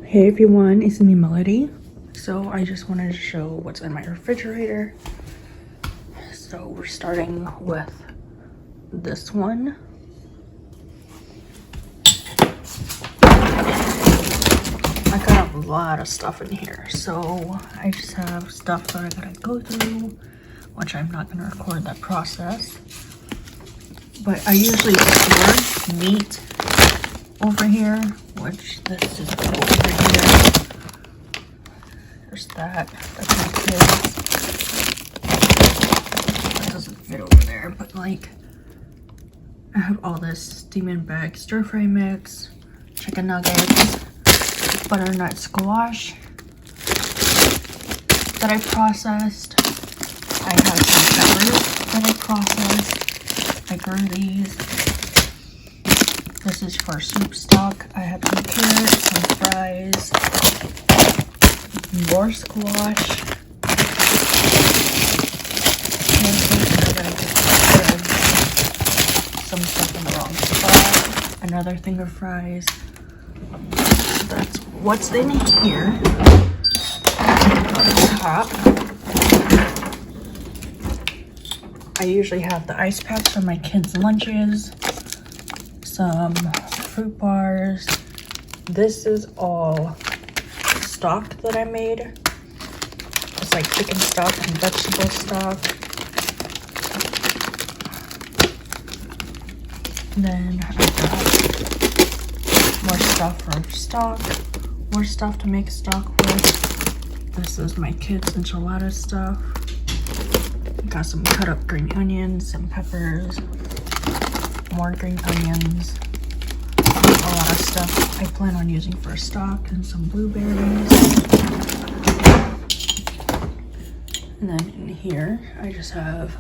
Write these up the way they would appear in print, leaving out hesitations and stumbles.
Hey everyone, it's me Melody. So I just wanted to show what's in my refrigerator. So we're starting with this one. I got a lot of stuff in here, so I just have stuff that I gotta go through, which I'm not gonna record that process. But I usually store meat over here, which this is over here. There's that. That's my kids. That doesn't fit over there, but like, I have all this steaming bag stir fry mix, chicken nuggets, butternut squash that I processed. I have some peppers that I processed. I grew these. This is for soup stock. I have some carrots, some fries, more squash. Some stuff in the wrong spot. Another thing of fries. That's what's in here. On top, I usually have the ice packs for my kids' lunches. Some fruit bars. This is all stock that I made. It's like chicken stock and vegetable stock. And then I got more stuff for stock, more stuff to make stock with. This is my kids' enchilada stuff. Got some cut up green onions, some peppers, more green onions, a lot of stuff I plan on using for stock, and some blueberries. And then in here, I just have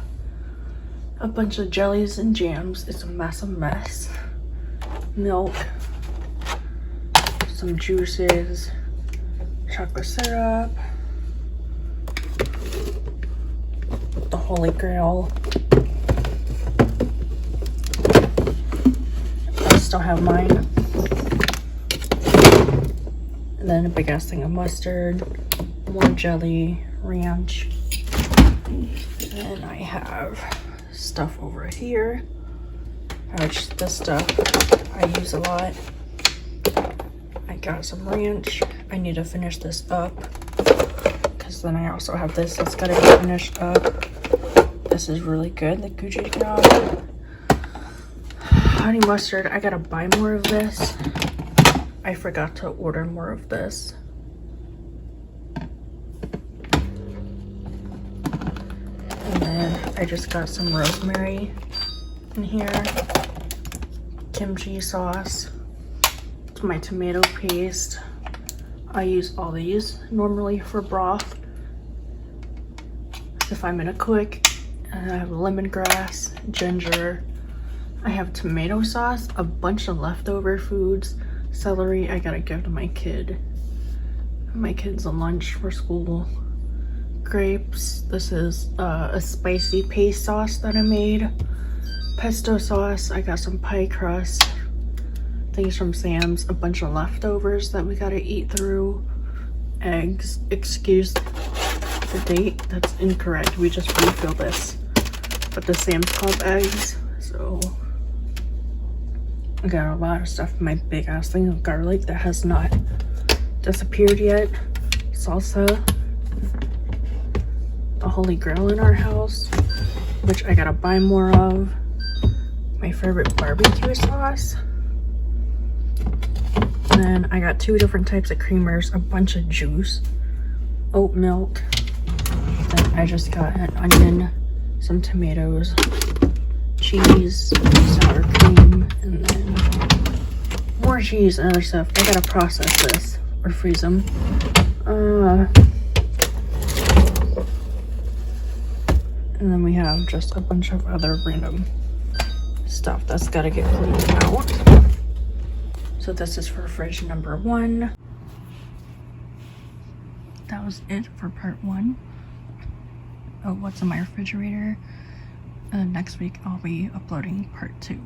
a bunch of jellies and jams. It's a massive mess. Milk, some juices, chocolate syrup, the Holy Grail. I still have mine. And then a big ass thing of mustard, more jelly, ranch. And I have stuff over here, which this stuff I use a lot. I got some ranch. I need to finish this up because then I also have this that's gotta get finished up. This is really good, the Gucci job. Honey mustard, I gotta buy more of this. I forgot to order more of this. And then I just got some rosemary in here. Kimchi sauce. It's my tomato paste. I use all these normally for broth if I'm in a quick. And I have lemongrass, ginger. I have tomato sauce, a bunch of leftover foods, celery I gotta give to my kid. My kid's a lunch for school. Grapes. This is a spicy paste sauce that I made. Pesto sauce. I got some pie crust. Things from Sam's. A bunch of leftovers that we gotta eat through. Eggs. Excuse the date. That's incorrect. We just refilled this. But the Sam's Club eggs. So I got a lot of stuff in my big ass thing of garlic that has not disappeared yet. Salsa. The Holy Grail in our house, which I gotta buy more of. My favorite barbecue sauce. And then I got 2 different types of creamers, a bunch of juice, oat milk. Then I just got an onion, some tomatoes, cheese, sour cream, and then more cheese and other stuff. I gotta process this or freeze them. And then we have just a bunch of other random stuff that's gotta get cleaned out. So this is for fridge number 1. That was it for part 1 of what's in my refrigerator. Next week I'll be uploading part 2.